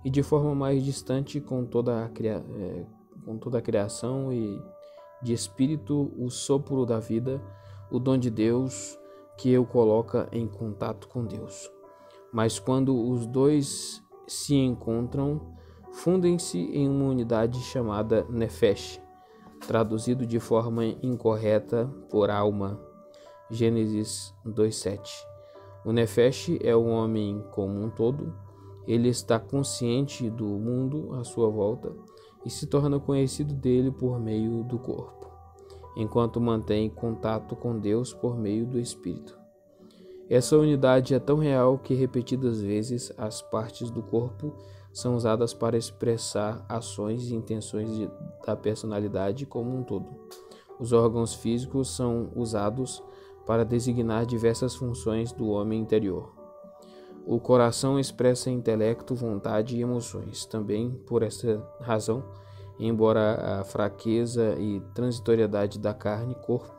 e de forma mais distante com toda a criação e de espírito, o sopro da vida, o dom de Deus que o coloca em contato com Deus. Mas quando os dois se encontram, fundem-se em uma unidade chamada Nefesh, traduzido de forma incorreta por alma. Gênesis 2:7. O Nefesh é o homem como um todo. Ele está consciente do mundo à sua volta e se torna conhecido dele por meio do corpo, enquanto mantém contato com Deus por meio do Espírito. Essa unidade é tão real que repetidas vezes as partes do corpo são usadas para expressar ações e intenções da personalidade como um todo. Os órgãos físicos são usados para designar diversas funções do homem interior. O coração expressa intelecto, vontade e emoções. Também por essa razão, embora a fraqueza e transitoriedade da carne, corpo,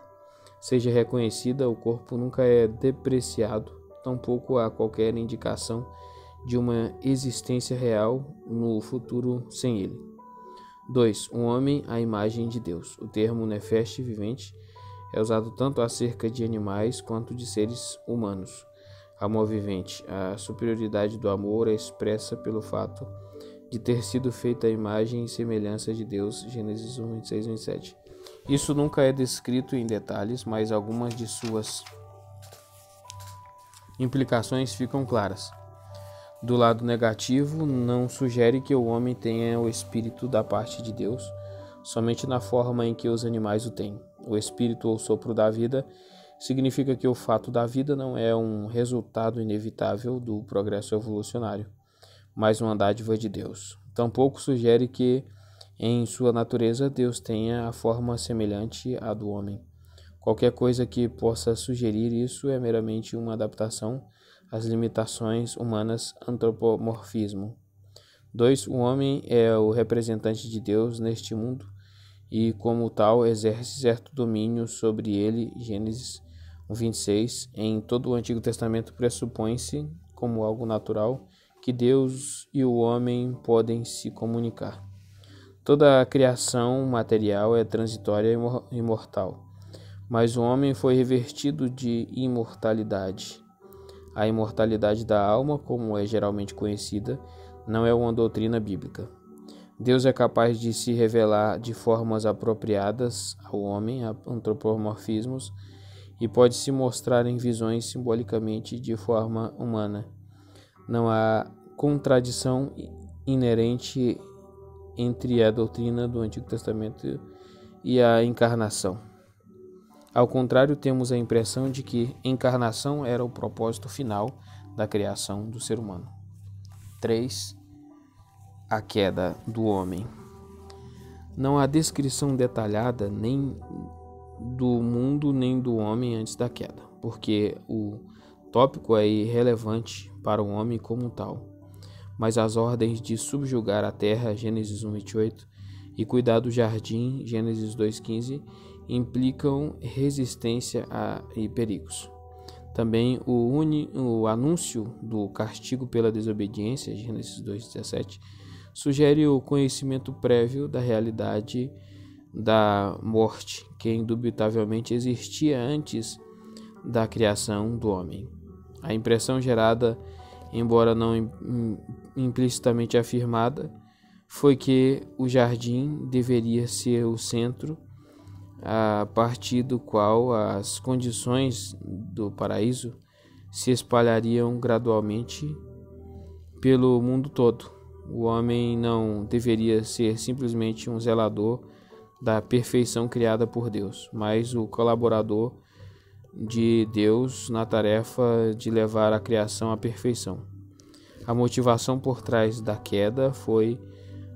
seja reconhecida, o corpo nunca é depreciado, tampouco há qualquer indicação de uma existência real no futuro sem ele. 2. O homem, a imagem de Deus. O termo Nefesh, vivente, é usado tanto acerca de animais quanto de seres humanos. Amor vivente. A superioridade do amor é expressa pelo fato de ter sido feita a imagem e semelhança de Deus. Gênesis 1, 26 e 27. Isso nunca é descrito em detalhes, mas algumas de suas implicações ficam claras. Do lado negativo, não sugere que o homem tenha o espírito da parte de Deus, somente na forma em que os animais o têm. O espírito ou sopro da vida significa que o fato da vida não é um resultado inevitável do progresso evolucionário, mas uma dádiva de Deus. Tampouco sugere que, em sua natureza, Deus tenha a forma semelhante à do homem. Qualquer coisa que possa sugerir isso é meramente uma adaptação às limitações humanas, antropomorfismo. 2. O homem é o representante de Deus neste mundo e, como tal, exerce certo domínio sobre ele. Gênesis 1:26. Em todo o Antigo Testamento pressupõe-se, como algo natural, que Deus e o homem podem se comunicar. Toda a criação material é transitória e imortal, mas o homem foi revestido de imortalidade. A imortalidade da alma, como é geralmente conhecida, não é uma doutrina bíblica. Deus é capaz de se revelar de formas apropriadas ao homem, antropomorfismos, e pode se mostrar em visões simbolicamente de forma humana. Não há contradição inerente entre a doutrina do Antigo Testamento e a encarnação. Ao contrário, temos a impressão de que encarnação era o propósito final da criação do ser humano. 3. A queda do homem. Não há descrição detalhada nem do mundo nem do homem antes da queda, porque o tópico é irrelevante para o homem como tal. Mas as ordens de subjugar a terra, Gênesis 1:28, e cuidar do jardim, Gênesis 2:15, implicam resistência e perigos. Também o anúncio do castigo pela desobediência, Gênesis 2:17, sugere o conhecimento prévio da realidade da morte, que indubitavelmente existia antes da criação do homem. A impressão gerada, embora não implicitamente afirmada, foi que o jardim deveria ser o centro a partir do qual as condições do paraíso se espalhariam gradualmente pelo mundo todo. O homem não deveria ser simplesmente um zelador da perfeição criada por Deus, mas o colaborador de Deus na tarefa de levar a criação à perfeição. A motivação por trás da queda foi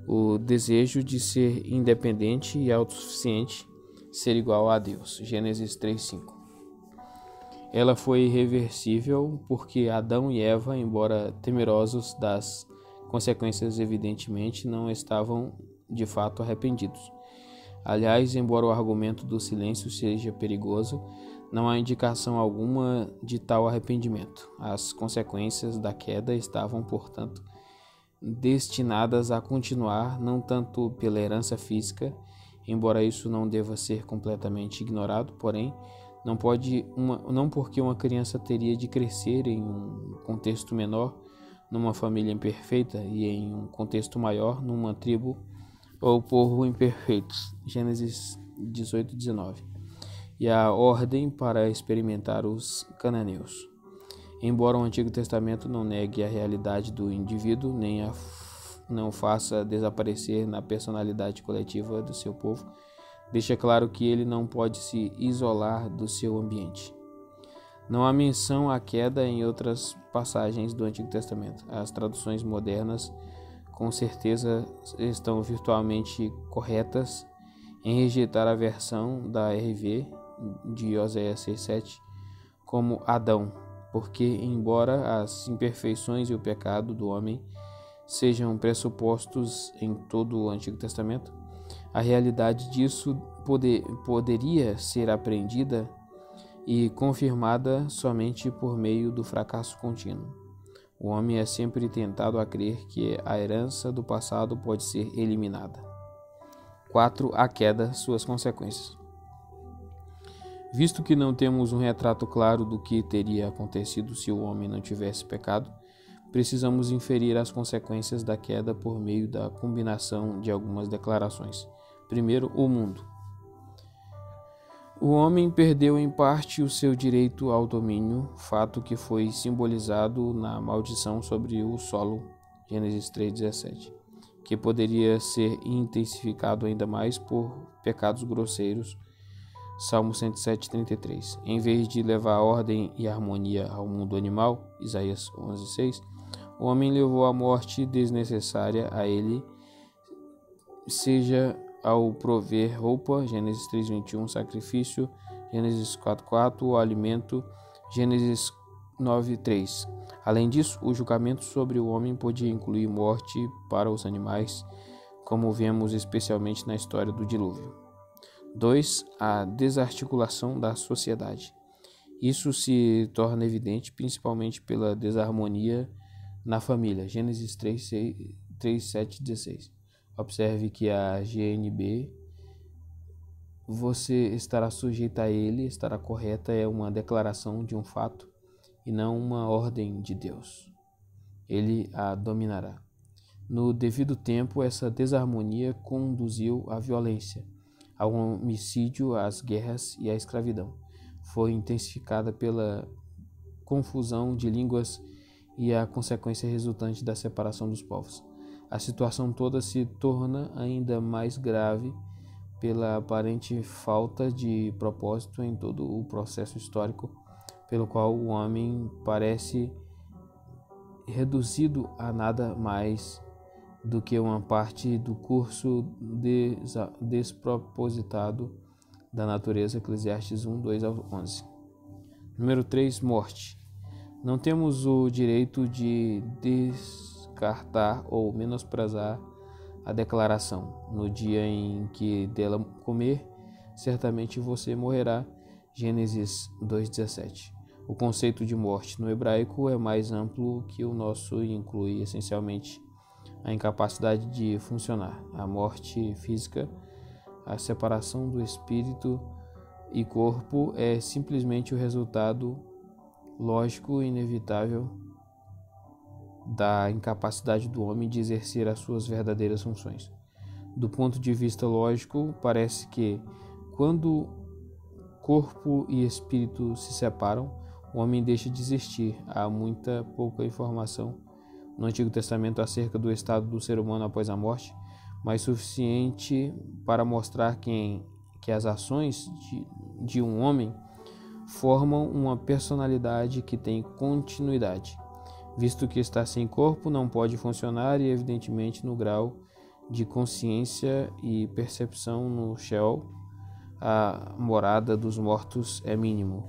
o desejo de ser independente e autossuficiente, ser igual a Deus. Gênesis 3:5. Ela foi irreversível porque Adão e Eva, embora temerosos das consequências, evidentemente não estavam de fato arrependidos. Aliás, embora o argumento do silêncio seja perigoso, não há indicação alguma de tal arrependimento. As consequências da queda estavam, portanto, destinadas a continuar, não tanto pela herança física, embora isso não deva ser completamente ignorado, porém, não porque uma criança teria de crescer em um contexto menor, numa família imperfeita, e em um contexto maior, numa tribo ou povo imperfeitos. Gênesis 18:19. E a ordem para experimentar os cananeus. Embora o Antigo Testamento não negue a realidade do indivíduo, nem não faça desaparecer na personalidade coletiva do seu povo, deixa claro que ele não pode se isolar do seu ambiente. Não há menção à queda em outras passagens do Antigo Testamento. As traduções modernas com certeza estão virtualmente corretas em rejeitar a versão da RV de Oséias 6:7 como Adão, porque embora as imperfeições e o pecado do homem sejam pressupostos em todo o Antigo Testamento, a realidade disso poderia ser aprendida e confirmada somente por meio do fracasso contínuo. O homem é sempre tentado a crer que a herança do passado pode ser eliminada. 4. A queda, suas consequências. Visto que não temos um retrato claro do que teria acontecido se o homem não tivesse pecado, precisamos inferir as consequências da queda por meio da combinação de algumas declarações. Primeiro, o mundo. O homem perdeu em parte o seu direito ao domínio, fato que foi simbolizado na maldição sobre o solo, Gênesis 3:17, que poderia ser intensificado ainda mais por pecados grosseiros, Salmo 107:33. Em vez de levar ordem e harmonia ao mundo animal, Isaías 11:6, o homem levou a morte desnecessária a ele, seja ao prover roupa, Gênesis 3:21, sacrifício, Gênesis 4:4, o alimento, Gênesis 9:3. Além disso, o julgamento sobre o homem podia incluir morte para os animais, como vemos especialmente na história do dilúvio. 2. A desarticulação da sociedade. Isso se torna evidente principalmente pela desarmonia na família, Gênesis 3:7-16. Observe que a GNB, você estará sujeita a ele, estará correta, é uma declaração de um fato e não uma ordem de Deus. Ele a dominará. No devido tempo, essa desarmonia conduziu à violência, ao homicídio, às guerras e à escravidão. Foi intensificada pela confusão de línguas e a consequência resultante da separação dos povos. A situação toda se torna ainda mais grave pela aparente falta de propósito em todo o processo histórico, pelo qual o homem parece reduzido a nada mais do que uma parte do curso despropositado da natureza, Eclesiastes 1:2-11. Número 3. Morte. Não temos o direito de descartar ou menosprezar a declaração: no dia em que dela comer, certamente você morrerá, Gênesis 2:17. O conceito de morte no hebraico é mais amplo que o nosso e inclui essencialmente a incapacidade de funcionar, a morte física, a separação do espírito e corpo é simplesmente o resultado lógico e inevitável da incapacidade do homem de exercer as suas verdadeiras funções. Do ponto de vista lógico, parece que, quando corpo e espírito se separam, o homem deixa de existir. Há muita pouca informação no Antigo Testamento acerca do estado do ser humano após a morte, mas suficiente para mostrar que as ações de um homem formam uma personalidade que tem continuidade. Visto que está sem corpo, não pode funcionar e, evidentemente, no grau de consciência e percepção no Sheol, a morada dos mortos é mínimo.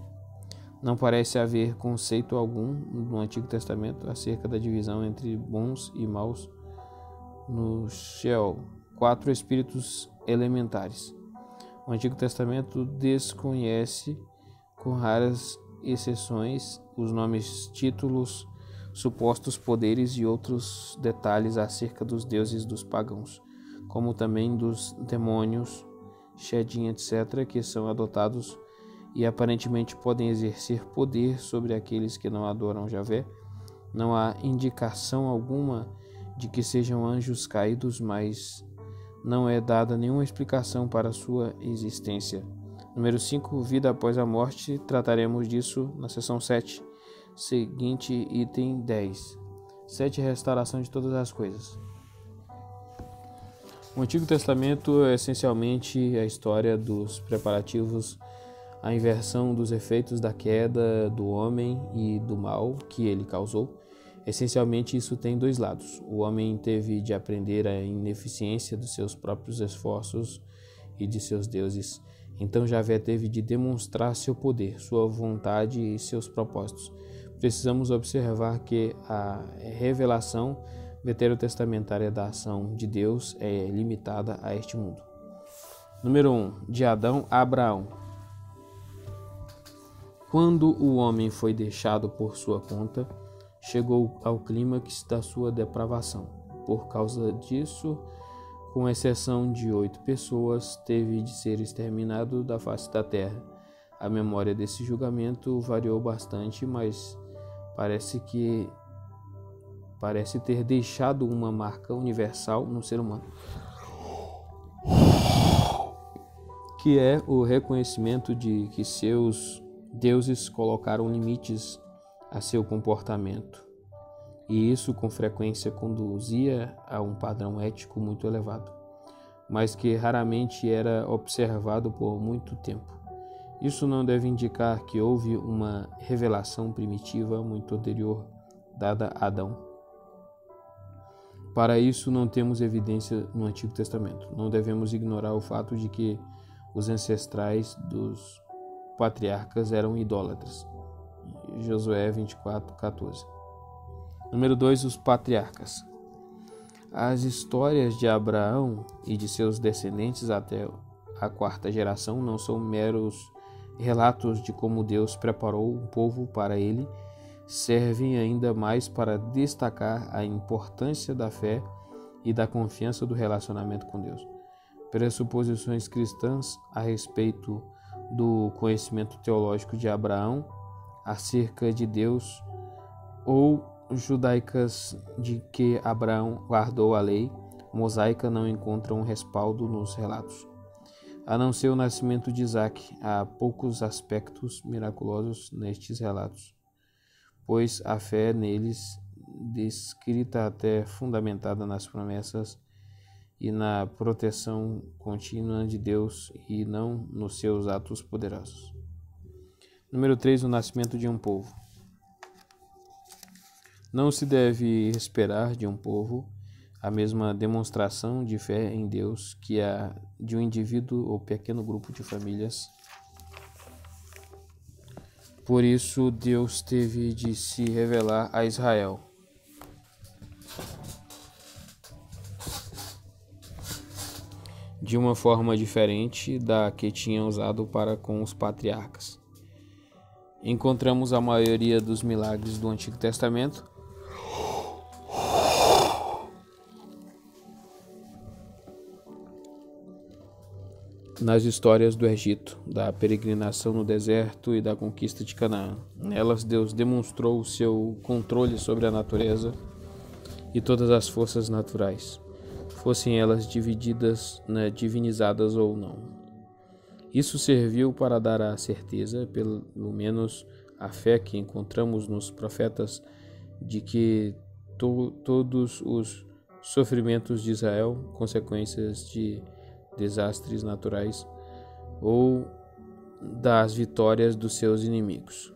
Não parece haver conceito algum no Antigo Testamento acerca da divisão entre bons e maus no Sheol. 4 espíritos elementares. O Antigo Testamento desconhece, com raras exceções, os nomes títulos supostos poderes e outros detalhes acerca dos deuses dos pagãos, como também dos demônios, Shedim, etc., que são adotados e aparentemente podem exercer poder sobre aqueles que não adoram Javé. Não há indicação alguma de que sejam anjos caídos, mas não é dada nenhuma explicação para sua existência. Número 5. Vida após a morte. Trataremos disso na seção 7. Seguinte item 10. 7. Restauração de todas as coisas. O Antigo Testamento é essencialmente a história dos preparativos, a inversão dos efeitos da queda do homem e do mal que ele causou. Essencialmente, isso tem dois lados. O homem teve de aprender a ineficiência dos seus próprios esforços e de seus deuses. Então Javé teve de demonstrar seu poder, sua vontade e seus propósitos. Precisamos observar que a revelação veterotestamentária da ação de Deus é limitada a este mundo. Número 1. De Adão a Abraão. Quando o homem foi deixado por sua conta, chegou ao clímax da sua depravação. Por causa disso, com exceção de 8 pessoas, teve de ser exterminado da face da terra. A memória desse julgamento variou bastante, mas parece ter deixado uma marca universal no ser humano, que é o reconhecimento de que seus deuses colocaram limites a seu comportamento, e isso com frequência conduzia a um padrão ético muito elevado, mas que raramente era observado por muito tempo. Isso não deve indicar que houve uma revelação primitiva muito anterior dada a Adão. Para isso não temos evidência no Antigo Testamento. Não devemos ignorar o fato de que os ancestrais dos patriarcas eram idólatras. Josué 24:14. Número 2. Os patriarcas. As histórias de Abraão e de seus descendentes até a 4ª geração não são meros relatos de como Deus preparou um povo para ele, servem ainda mais para destacar a importância da fé e da confiança do relacionamento com Deus. Pressuposições cristãs a respeito do conhecimento teológico de Abraão acerca de Deus, ou judaicas de que Abraão guardou a lei mosaica, não encontram respaldo nos relatos. A não ser o nascimento de Isaac, há poucos aspectos miraculosos nestes relatos, pois a fé neles, descrita até fundamentada nas promessas e na proteção contínua de Deus e não nos seus atos poderosos. Número 3. O nascimento de um povo. Não se deve esperar de um povo a mesma demonstração de fé em Deus que a de um indivíduo ou pequeno grupo de famílias. Por isso, Deus teve de se revelar a Israel. De uma forma diferente da que tinha usado para com os patriarcas. Encontramos a maioria dos milagres do Antigo Testamento nas histórias do Egito, da peregrinação no deserto e da conquista de Canaã. Nelas, Deus demonstrou o seu controle sobre a natureza e todas as forças naturais, fossem elas divinizadas ou não. Isso serviu para dar a certeza, pelo menos a fé que encontramos nos profetas, de que todos os sofrimentos de Israel, consequências de desastres naturais ou das vitórias dos seus inimigos,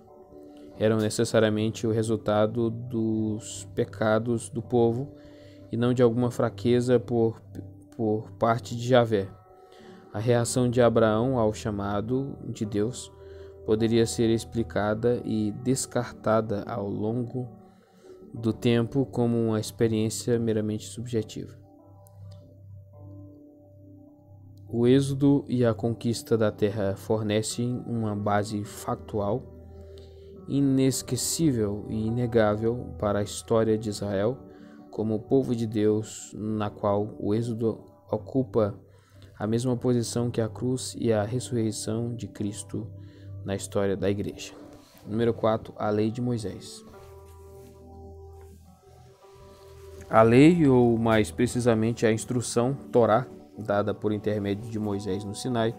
eram necessariamente o resultado dos pecados do povo e não de alguma fraqueza por parte de Javé. A reação de Abraão ao chamado de Deus poderia ser explicada e descartada ao longo do tempo como uma experiência meramente subjetiva. O êxodo e a conquista da terra fornecem uma base factual inesquecível e inegável para a história de Israel como o povo de Deus, na qual o Êxodo ocupa a mesma posição que a cruz e a ressurreição de Cristo na história da Igreja. Número 4. A Lei de Moisés. A lei, ou mais precisamente a instrução, Torá, dada por intermédio de Moisés no Sinai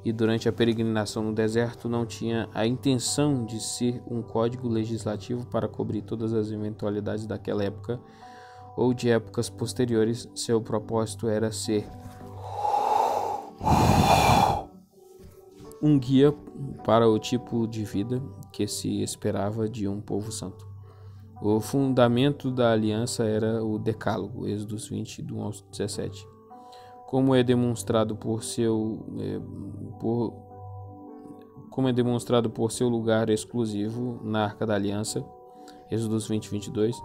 e durante a peregrinação no deserto, não tinha a intenção de ser um código legislativo para cobrir todas as eventualidades daquela época ou de épocas posteriores. Seu propósito era ser um guia para o tipo de vida que se esperava de um povo santo. O fundamento da aliança era o Decálogo, Êxodo 20, do 11 ao 17. Como é demonstrado por seu lugar exclusivo na Arca da Aliança, Êxodo 20, 22,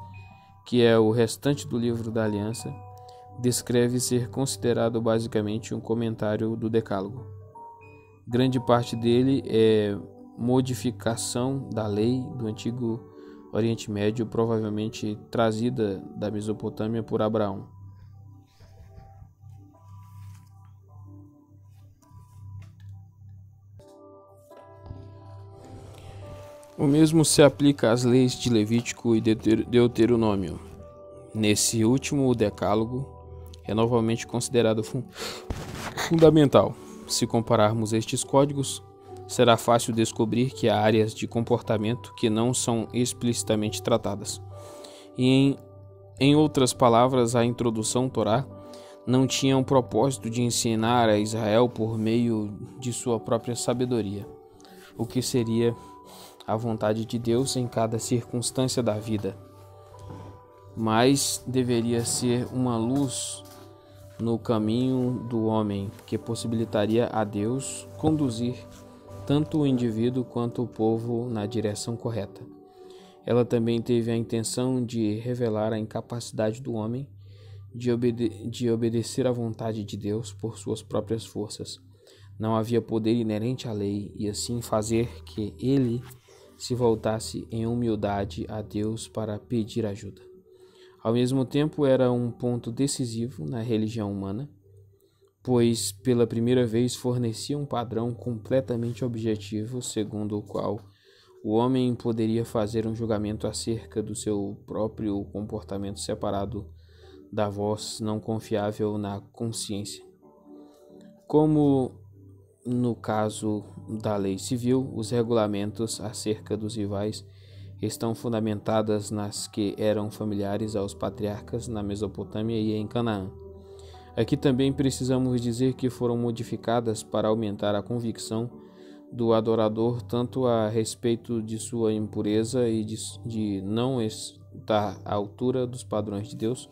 que é o restante do livro da Aliança, descreve ser considerado basicamente um comentário do Decálogo. Grande parte dele é modificação da lei do Antigo Oriente Médio, provavelmente trazida da Mesopotâmia por Abraão. O mesmo se aplica às leis de Levítico e Deuteronômio. Nesse último, o Decálogo é novamente considerado fundamental. Se compararmos estes códigos, será fácil descobrir que há áreas de comportamento que não são explicitamente tratadas. E em outras palavras, a introdução Torá não tinha um propósito de ensinar a Israel por meio de sua própria sabedoria, o que seria a vontade de Deus em cada circunstância da vida, mas deveria ser uma luz no caminho do homem que possibilitaria a Deus conduzir tanto o indivíduo quanto o povo na direção correta. Ela também teve a intenção de revelar a incapacidade do homem de obedecer à vontade de Deus por suas próprias forças. Não havia poder inerente à lei e assim fazer que ele se voltasse em humildade a Deus para pedir ajuda. Ao mesmo tempo, era um ponto decisivo na religião humana, pois pela primeira vez fornecia um padrão completamente objetivo, segundo o qual o homem poderia fazer um julgamento acerca do seu próprio comportamento separado da voz não confiável na consciência. Como no caso da lei civil, os regulamentos acerca dos rivais estão fundamentadas nas que eram familiares aos patriarcas na Mesopotâmia e em Canaã. Aqui também precisamos dizer que foram modificadas para aumentar a convicção do adorador tanto a respeito de sua impureza e de não estar à altura dos padrões de Deus,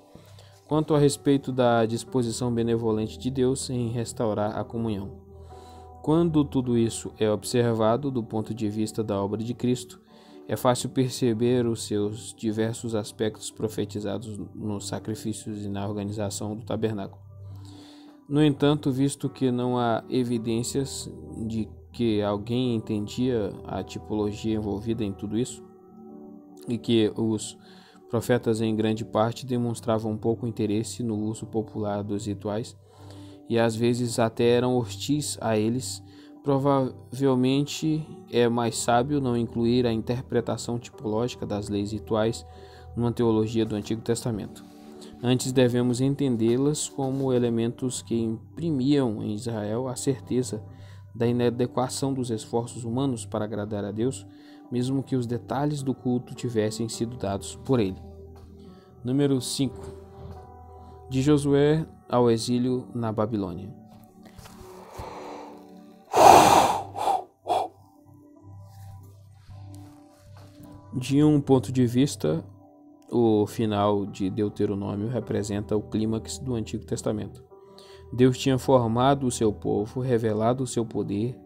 quanto a respeito da disposição benevolente de Deus em restaurar a comunhão. Quando tudo isso é observado do ponto de vista da obra de Cristo, é fácil perceber os seus diversos aspectos profetizados nos sacrifícios e na organização do tabernáculo. No entanto, visto que não há evidências de que alguém entendia a tipologia envolvida em tudo isso, e que os profetas em grande parte demonstravam pouco interesse no uso popular dos rituais, e às vezes até eram hostis a eles, provavelmente é mais sábio não incluir a interpretação tipológica das leis rituais numa teologia do Antigo Testamento. Antes devemos entendê-las como elementos que imprimiam em Israel a certeza da inadequação dos esforços humanos para agradar a Deus, mesmo que os detalhes do culto tivessem sido dados por ele. Número 5. De Josué ao exílio na Babilônia. De um ponto de vista, o final de Deuteronômio representa o clímax do Antigo Testamento. Deus tinha formado o seu povo, revelado o seu poder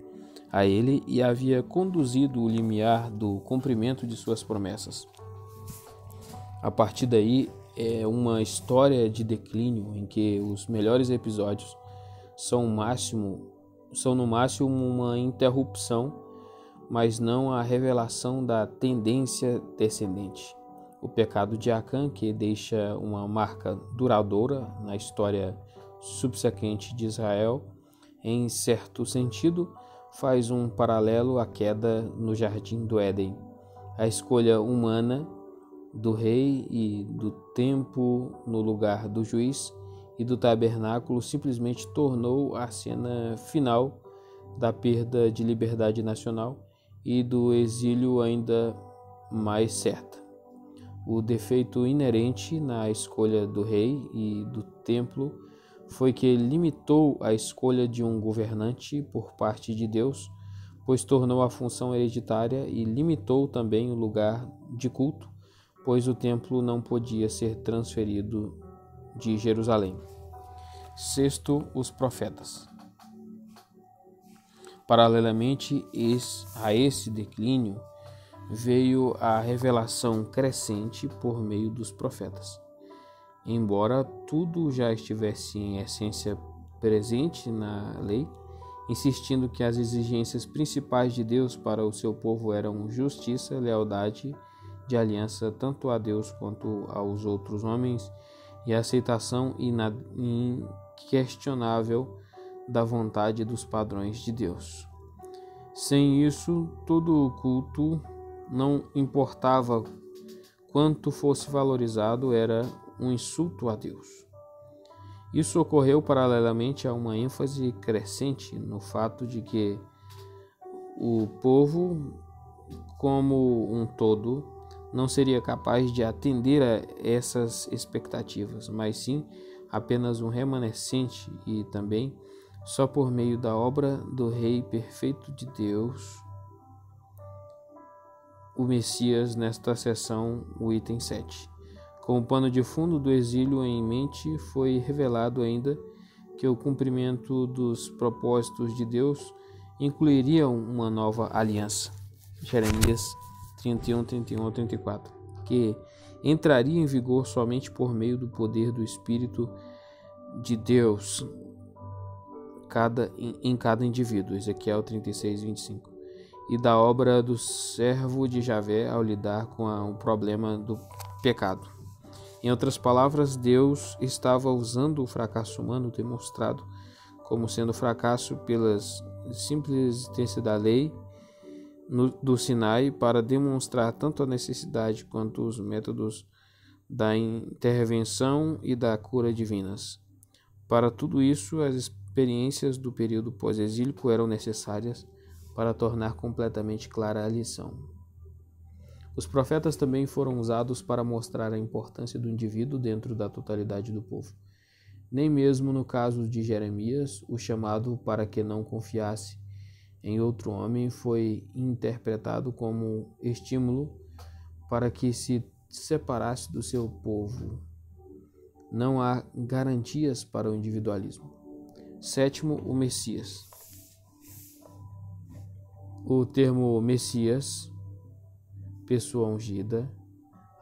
a ele e havia conduzido o limiar do cumprimento de suas promessas. A partir daí, é uma história de declínio em que os melhores episódios são no máximo uma interrupção, mas não a revelação da tendência descendente. O pecado de Acã, que deixa uma marca duradoura na história subsequente de Israel, em certo sentido, faz um paralelo à queda no jardim do Éden. A escolha humana do rei e do templo no lugar do juiz e do tabernáculo simplesmente tornou a cena final da perda de liberdade nacional e do exílio ainda mais certa. O defeito inerente na escolha do rei e do templo foi que limitou a escolha de um governante por parte de Deus, pois tornou a função hereditária, e limitou também o lugar de culto, pois o templo não podia ser transferido de Jerusalém. Sexto, os profetas. Paralelamente a esse declínio, veio a revelação crescente por meio dos profetas. Embora tudo já estivesse em essência presente na lei, insistindo que as exigências principais de Deus para o seu povo eram justiça, lealdade de aliança tanto a Deus quanto aos outros homens, e a aceitação inquestionável da vontade dos padrões de Deus. Sem isso, todo o culto, não importava quanto fosse valorizado, era um insulto a Deus. Isso ocorreu paralelamente a uma ênfase crescente no fato de que o povo, como um todo, não seria capaz de atender a essas expectativas, mas sim apenas um remanescente, e também só por meio da obra do Rei perfeito de Deus, o Messias. Nesta seção, o item 7. Com o pano de fundo do exílio em mente, foi revelado ainda que o cumprimento dos propósitos de Deus incluiria uma nova aliança. Jeremias 31, 31 a 34, que entraria em vigor somente por meio do poder do Espírito de Deus em cada indivíduo. Ezequiel 36, 25. E da obra do servo de Javé ao lidar com o problema do pecado. Em outras palavras, Deus estava usando o fracasso humano demonstrado como sendo fracasso pela simples existência da lei do Sinai para demonstrar tanto a necessidade quanto os métodos da intervenção e da cura divinas. Para tudo isso, as experiências do período pós-exílico eram necessárias para tornar completamente clara a lição. Os profetas também foram usados para mostrar a importância do indivíduo dentro da totalidade do povo. Nem mesmo no caso de Jeremias, o chamado para que não confiasse em outro homem foi interpretado como estímulo para que se separasse do seu povo. Não há garantias para o individualismo. Sétimo, o Messias. O termo Messias, pessoa ungida,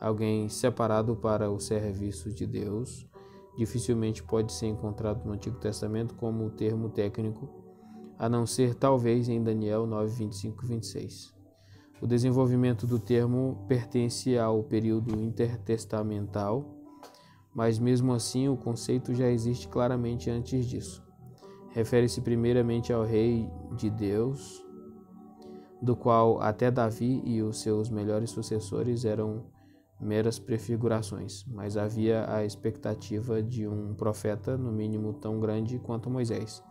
alguém separado para o serviço de Deus, dificilmente pode ser encontrado no Antigo Testamento como termo técnico, a não ser talvez em Daniel 9, 25 e 26. O desenvolvimento do termo pertence ao período intertestamental, mas mesmo assim o conceito já existe claramente antes disso. Refere-se primeiramente ao Rei de Deus, do qual até Davi e os seus melhores sucessores eram meras prefigurações, mas havia a expectativa de um profeta, no mínimo tão grande quanto Moisés.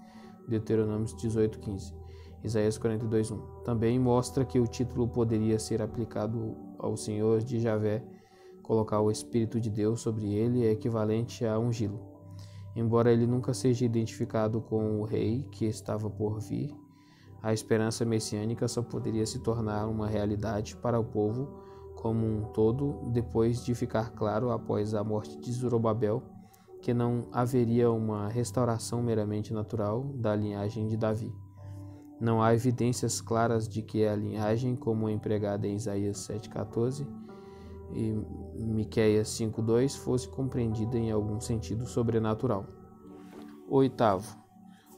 Deuteronômio 18:15, Isaías 42:1. Também mostra que o título poderia ser aplicado ao Senhor de Javé. Colocar o Espírito de Deus sobre ele é equivalente a ungí-lo. Embora ele nunca seja identificado com o rei que estava por vir, a esperança messiânica só poderia se tornar uma realidade para o povo como um todo depois de ficar claro, após a morte de Zorobabel, que não haveria uma restauração meramente natural da linhagem de Davi. Não há evidências claras de que a linhagem, como empregada em Isaías 7,14 e Miqueias 5,2, fosse compreendida em algum sentido sobrenatural. Oitavo,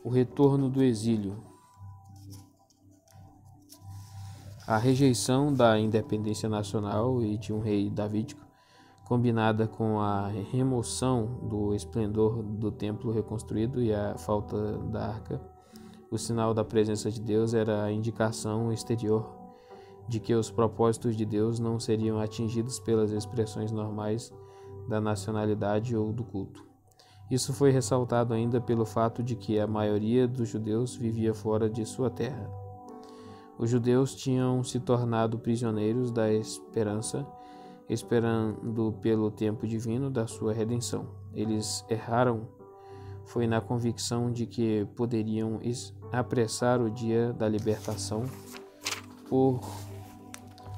o retorno do exílio. A rejeição da independência nacional e de um rei davídico, combinada com a remoção do esplendor do templo reconstruído e a falta da arca, o sinal da presença de Deus era a indicação exterior de que os propósitos de Deus não seriam atingidos pelas expressões normais da nacionalidade ou do culto. Isso foi ressaltado ainda pelo fato de que a maioria dos judeus vivia fora de sua terra. Os judeus tinham se tornado prisioneiros da esperança, esperando pelo tempo divino da sua redenção. Eles erraram, foi na convicção de que poderiam apressar o dia da libertação por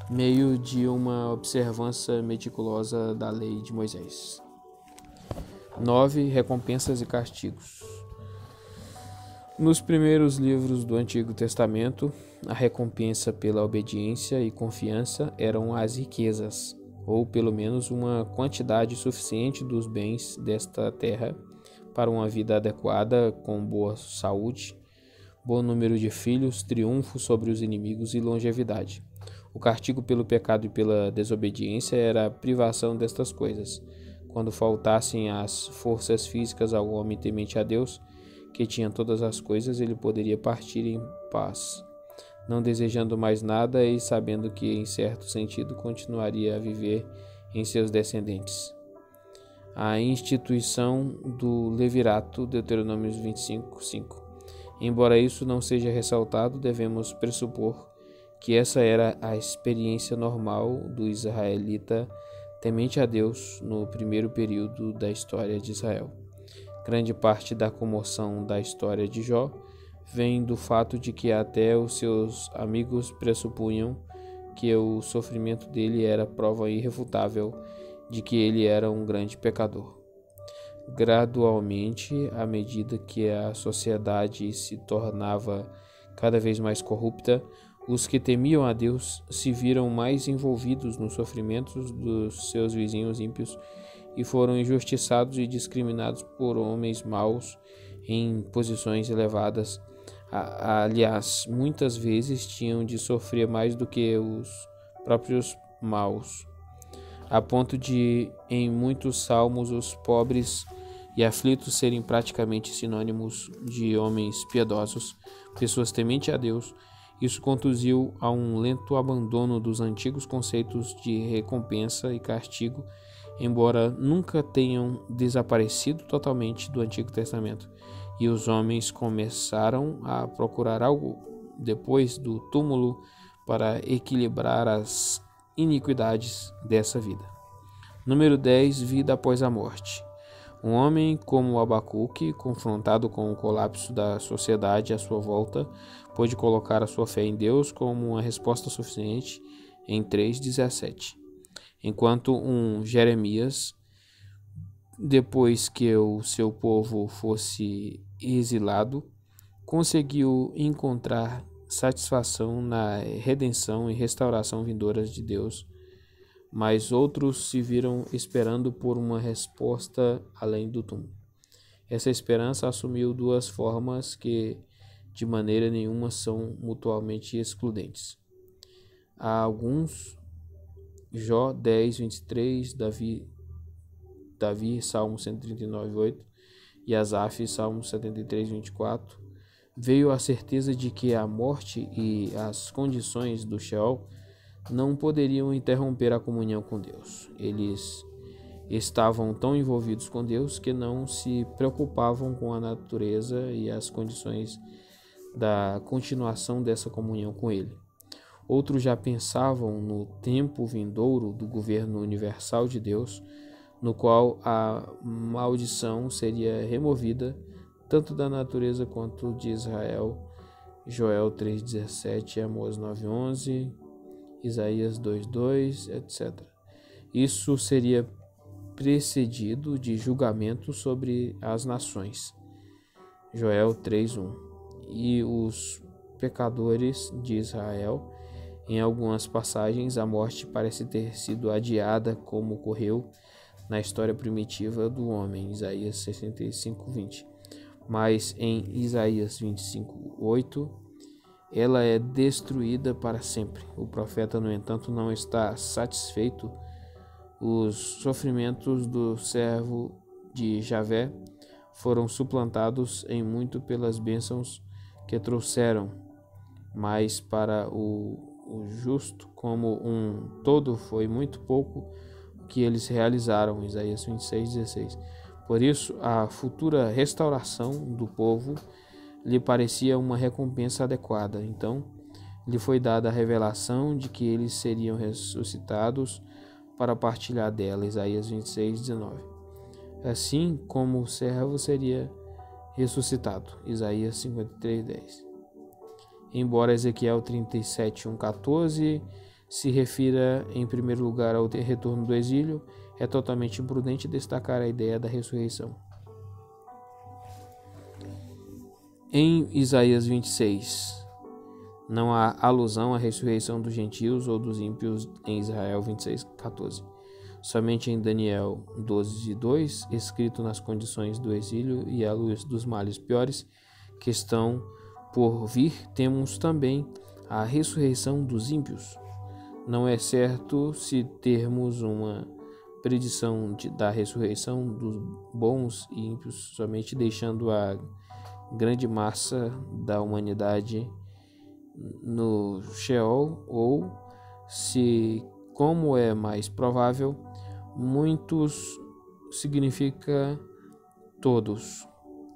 meio de uma observância meticulosa da lei de Moisés. 9. Recompensas e castigos. Nos primeiros livros do Antigo Testamento, a recompensa pela obediência e confiança eram as riquezas, ou pelo menos uma quantidade suficiente dos bens desta terra para uma vida adequada, com boa saúde, bom número de filhos, triunfo sobre os inimigos e longevidade. O castigo pelo pecado e pela desobediência era a privação destas coisas. Quando faltassem as forças físicas ao homem temente a Deus, que tinha todas as coisas, ele poderia partir em paz, não desejando mais nada e sabendo que, em certo sentido, continuaria a viver em seus descendentes. A instituição do levirato, Deuteronômio 25:5. Embora isso não seja ressaltado, devemos pressupor que essa era a experiência normal do israelita temente a Deus no primeiro período da história de Israel. Grande parte da comoção da história de Jó vem do fato de que até os seus amigos pressupunham que o sofrimento dele era prova irrefutável de que ele era um grande pecador. Gradualmente, à medida que a sociedade se tornava cada vez mais corrupta, os que temiam a Deus se viram mais envolvidos nos sofrimentos dos seus vizinhos ímpios e foram injustiçados e discriminados por homens maus em posições elevadas. Aliás, muitas vezes tinham de sofrer mais do que os próprios maus, a ponto de, em muitos salmos, os pobres e aflitos serem praticamente sinônimos de homens piedosos, pessoas tementes a Deus. Isso conduziu a um lento abandono dos antigos conceitos de recompensa e castigo, embora nunca tenham desaparecido totalmente do Antigo Testamento, e os homens começaram a procurar algo depois do túmulo para equilibrar as iniquidades dessa vida. Número 10. Vida após a morte. Um homem como Abacuque, confrontado com o colapso da sociedade à sua volta, pôde colocar a sua fé em Deus como uma resposta suficiente em 3:17. Enquanto um Jeremias, depois que o seu povo fosse exilado, conseguiu encontrar satisfação na redenção e restauração vindouras de Deus, mas outros se viram esperando por uma resposta além do túmulo. Essa esperança assumiu duas formas que, de maneira nenhuma, são mutuamente excludentes. Há alguns, Jó 10:23, Davi, Salmo 139:8 e Asaf, Salmo 73:24, veio a certeza de que a morte e as condições do Sheol não poderiam interromper a comunhão com Deus. Eles estavam tão envolvidos com Deus que não se preocupavam com a natureza e as condições da continuação dessa comunhão com Ele. Outros já pensavam no tempo vindouro do governo universal de Deus, no qual a maldição seria removida tanto da natureza quanto de Israel. Joel 3:17, Amós 9:11, Isaías 2:2, etc. Isso seria precedido de julgamento sobre as nações. Joel 3:1. E os pecadores de Israel. Em algumas passagens, a morte parece ter sido adiada, como ocorreu na história primitiva do homem, Isaías 65:20. Mas em Isaías 25:8, ela é destruída para sempre. O profeta, no entanto, não está satisfeito. Os sofrimentos do servo de Javé foram suplantados em muito pelas bênçãos que trouxeram, mas para o justo como um todo foi muito pouco o que eles realizaram. Isaías 26:16. Por isso, a futura restauração do povo lhe parecia uma recompensa adequada. Então, lhe foi dada a revelação de que eles seriam ressuscitados para partilhar dela. Isaías 26:19. Assim como o servo seria ressuscitado. Isaías 53:10. Embora Ezequiel 37:1-14 se refira em primeiro lugar ao retorno do exílio, é totalmente imprudente destacar a ideia da ressurreição. Em Isaías 26, não há alusão à ressurreição dos gentios ou dos ímpios em Israel 26:14. Somente em Daniel 12:2, escrito nas condições do exílio e à luz dos males piores que estão por vir, temos também a ressurreição dos ímpios. Não é certo se termos uma predição da ressurreição dos bons e ímpios, somente deixando a grande massa da humanidade no Sheol, ou se, como é mais provável, muitos significa todos.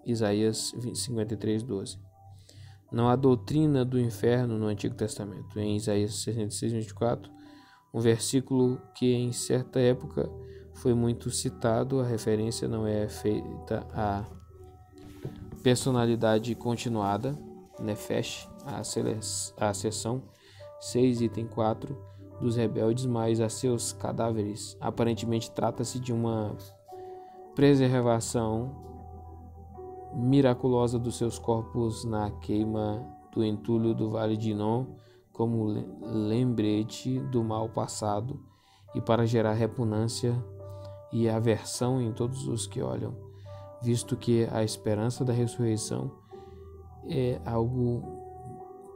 Isaías 53:12. Não há doutrina do inferno no Antigo Testamento. Em Isaías 66:24, um versículo que em certa época foi muito citado, a referência não é feita à personalidade continuada, Nefesh, a seção 6, item 4, dos rebeldes, mas a seus cadáveres. Aparentemente trata-se de uma preservação miraculosa dos seus corpos na queima do entulho do vale de Inom, como lembrete do mal passado e para gerar repugnância e aversão em todos os que olham, visto que a esperança da ressurreição é algo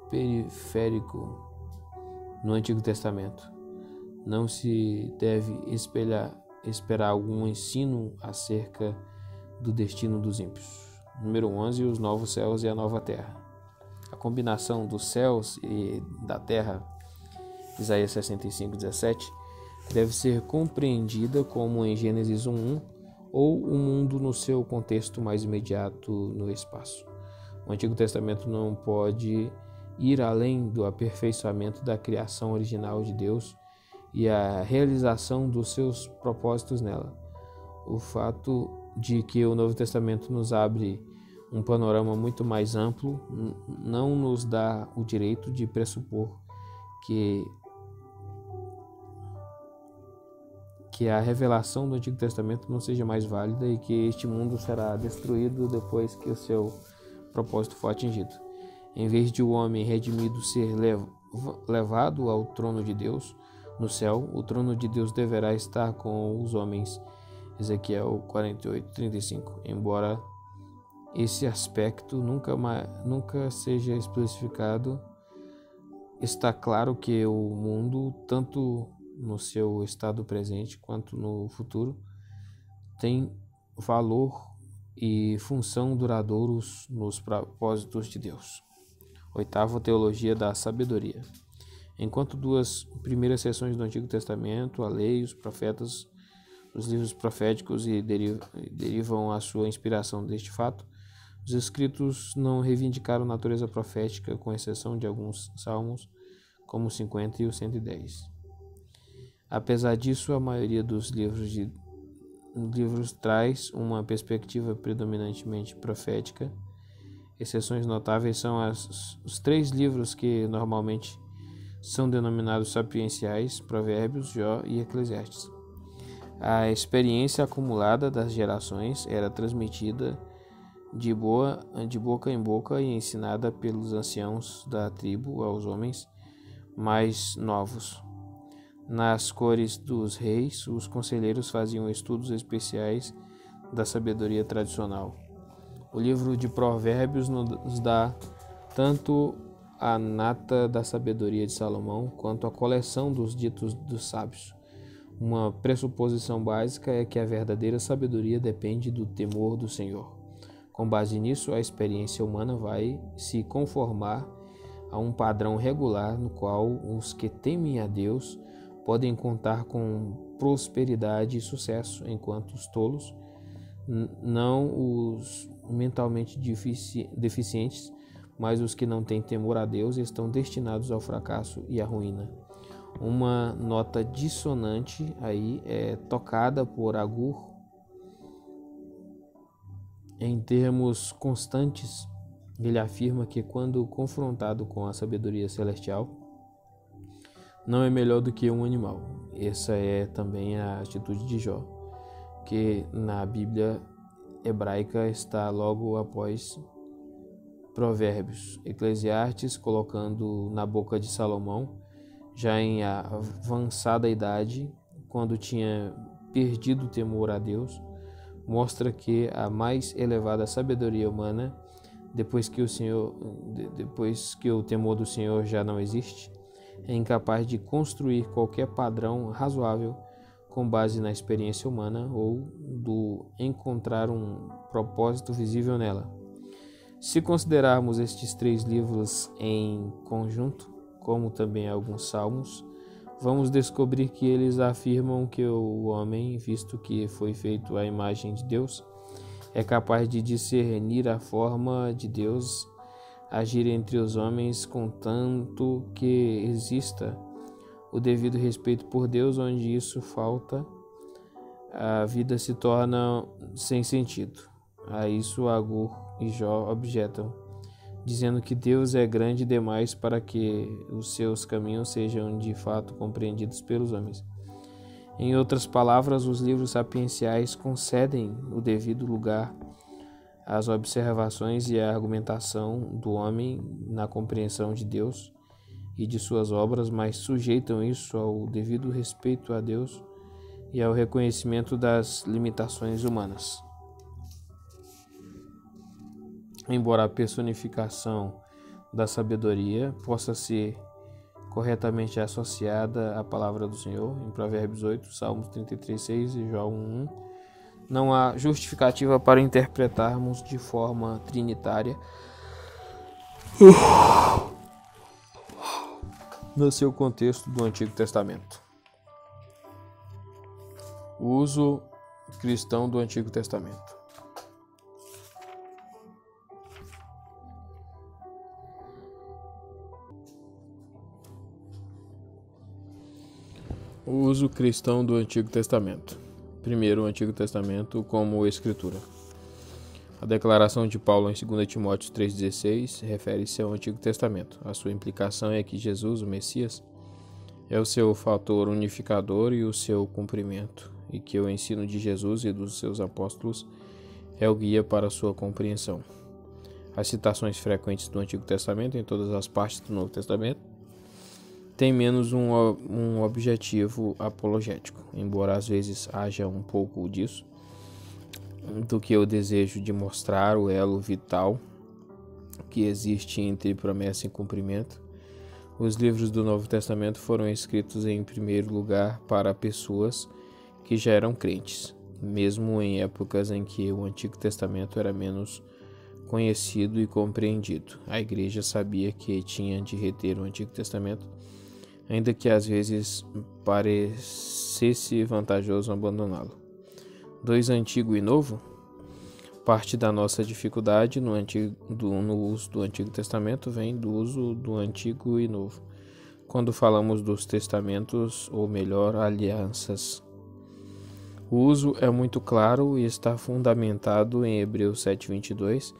periférico no Antigo Testamento. Não se deve esperar algum ensino acerca do destino dos ímpios. Número 11, os novos céus e a nova terra. A combinação dos céus e da terra, Isaías 65:17, deve ser compreendida como em Gênesis 1:1, ou o mundo no seu contexto mais imediato no espaço. O Antigo Testamento não pode ir além do aperfeiçoamento da criação original de Deus e a realização dos seus propósitos nela. O fato de que o Novo Testamento nos abre um panorama muito mais amplo não nos dá o direito de pressupor que a revelação do Antigo Testamento não seja mais válida e que este mundo será destruído depois que o seu propósito for atingido. Em vez de o homem redimido ser levado ao trono de Deus no céu, o trono de Deus deverá estar com os homens. Ezequiel 48:35. Embora esse aspecto nunca seja especificado, está claro que o mundo, tanto no seu estado presente quanto no futuro, tem valor e função duradouros nos propósitos de Deus. Oitavo, teologia da sabedoria. Enquanto duas primeiras seções do Antigo Testamento, a lei, os profetas, os livros proféticos e derivam a sua inspiração deste fato, os escritos não reivindicaram natureza profética, com exceção de alguns salmos, como o 50 e o 110. Apesar disso, a maioria dos livros traz uma perspectiva predominantemente profética. Exceções notáveis são os 3 livros que normalmente são denominados sapienciais: Provérbios, Jó e Eclesiastes. A experiência acumulada das gerações era transmitida de boca em boca e ensinada pelos anciãos da tribo aos homens mais novos. Nas cores dos reis, os conselheiros faziam estudos especiais da sabedoria tradicional. O livro de Provérbios nos dá tanto a nata da sabedoria de Salomão quanto à coleção dos ditos dos sábios. Uma pressuposição básica é que a verdadeira sabedoria depende do temor do Senhor. Com base nisso, a experiência humana vai se conformar a um padrão regular no qual os que temem a Deus podem contar com prosperidade e sucesso, enquanto os tolos, não os mentalmente deficientes, mas os que não têm temor a Deus, estão destinados ao fracasso e à ruína. Uma nota dissonante aí é tocada por Agur. Em termos constantes, ele afirma que quando confrontado com a sabedoria celestial, não é melhor do que um animal. Essa é também a atitude de Jó, que na Bíblia hebraica está logo após Provérbios. Eclesiastes, colocando na boca de Salomão, já em avançada idade, quando tinha perdido o temor a Deus, mostra que a mais elevada sabedoria humana, depois que o temor do Senhor já não existe, é incapaz de construir qualquer padrão razoável com base na experiência humana ou do encontrar um propósito visível nela. Se considerarmos estes 3 livros em conjunto, como também alguns salmos, vamos descobrir que eles afirmam que o homem, visto que foi feito à imagem de Deus, é capaz de discernir a forma de Deus agir entre os homens, contanto que exista o devido respeito por Deus. Onde isso falta, a vida se torna sem sentido. A isso Agur e Jó objetam, dizendo que Deus é grande demais para que os seus caminhos sejam de fato compreendidos pelos homens. Em outras palavras, os livros sapienciais concedem o devido lugar às observações e à argumentação do homem na compreensão de Deus e de suas obras, mas sujeitam isso ao devido respeito a Deus e ao reconhecimento das limitações humanas. Embora a personificação da sabedoria possa ser corretamente associada à palavra do Senhor, em Provérbios 8, Salmos 33:6 e Jó 1:1, não há justificativa para interpretarmos de forma trinitária no seu contexto do Antigo Testamento. O uso cristão do Antigo Testamento. O uso cristão do Antigo Testamento. Primeiro, o Antigo Testamento como escritura. A declaração de Paulo em 2 Timóteo 3,16 refere-se ao Antigo Testamento. A sua implicação é que Jesus, o Messias, é o seu fator unificador e o seu cumprimento, e que o ensino de Jesus e dos seus apóstolos é o guia para a sua compreensão. As citações frequentes do Antigo Testamento em todas as partes do Novo Testamento tem menos um objetivo apologético, embora às vezes haja um pouco disso, do que o desejo de mostrar o elo vital que existe entre promessa e cumprimento. Os livros do Novo Testamento foram escritos em primeiro lugar para pessoas que já eram crentes, mesmo em épocas em que o Antigo Testamento era menos conhecido e compreendido. A igreja sabia que tinha de reter o Antigo Testamento, ainda que às vezes parecesse vantajoso abandoná-lo. 2 Antigo e Novo. Parte da nossa dificuldade no uso do Antigo Testamento vem do uso do Antigo e Novo, quando falamos dos testamentos, ou melhor, alianças. O uso é muito claro e está fundamentado em Hebreus 7:22,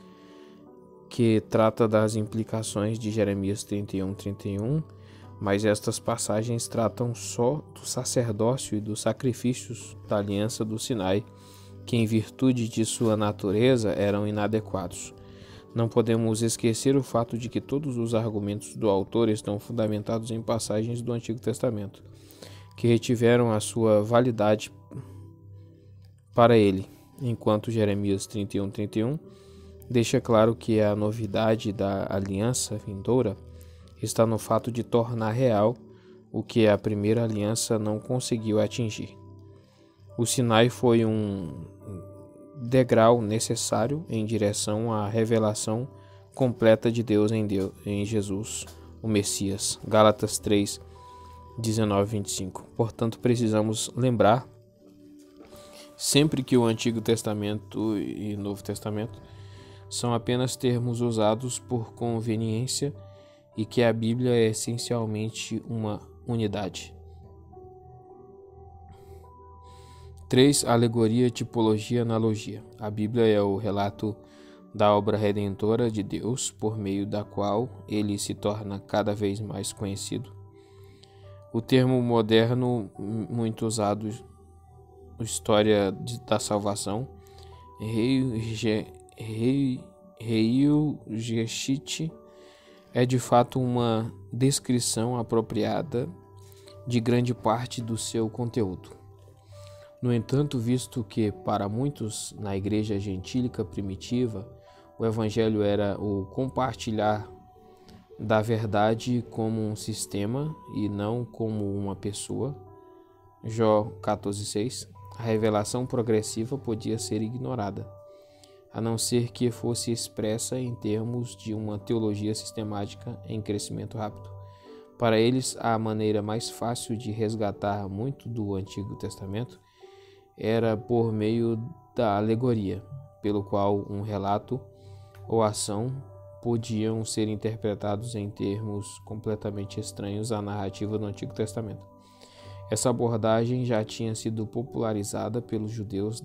que trata das implicações de Jeremias 31:31, mas estas passagens tratam só do sacerdócio e dos sacrifícios da aliança do Sinai, que em virtude de sua natureza eram inadequados. Não podemos esquecer o fato de que todos os argumentos do autor estão fundamentados em passagens do Antigo Testamento, que retiveram a sua validade para ele, enquanto Jeremias 31:31 deixa claro que a novidade da aliança vindoura está no fato de tornar real o que a primeira aliança não conseguiu atingir. O Sinai foi um degrau necessário em direção à revelação completa de Deus em Jesus, o Messias. Gálatas 3, 19 e 25. Portanto, precisamos lembrar sempre que o Antigo Testamento e Novo Testamento são apenas termos usados por conveniência e que a Bíblia é essencialmente uma unidade. 3. Alegoria, tipologia, analogia. A Bíblia é o relato da obra redentora de Deus, por meio da qual ele se torna cada vez mais conhecido. O termo moderno muito usado, história da salvação, Heiliggeschichte, é de fato uma descrição apropriada de grande parte do seu conteúdo. No entanto, visto que para muitos na igreja gentílica primitiva o evangelho era o compartilhar da verdade como um sistema e não como uma pessoa, Jó 14,6, a revelação progressiva podia ser ignorada, a não ser que fosse expressa em termos de uma teologia sistemática em crescimento rápido. Para eles, a maneira mais fácil de resgatar muito do Antigo Testamento era por meio da alegoria, pelo qual um relato ou ação podiam ser interpretados em termos completamente estranhos à narrativa do Antigo Testamento. Essa abordagem já tinha sido popularizada pelos judeus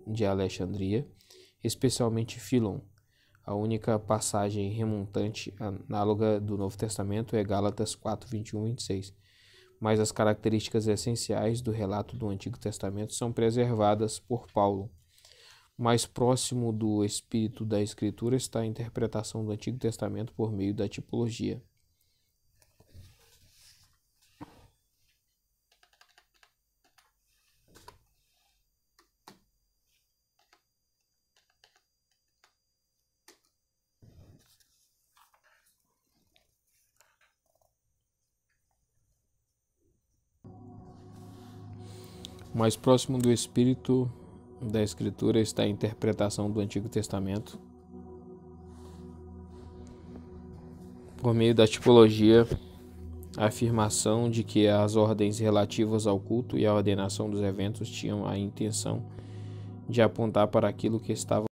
de Alexandria, especialmente Filon. A única passagem remontante análoga do Novo Testamento é Gálatas 4, 21 e 26. Mas as características essenciais do relato do Antigo Testamento são preservadas por Paulo. Mais próximo do espírito da Escritura está a interpretação do Antigo Testamento por meio da tipologia. Mais próximo do espírito da Escritura está a interpretação do Antigo Testamento por meio da tipologia, a afirmação de que as ordens relativas ao culto e à ordenação dos eventos tinham a intenção de apontar para aquilo que estava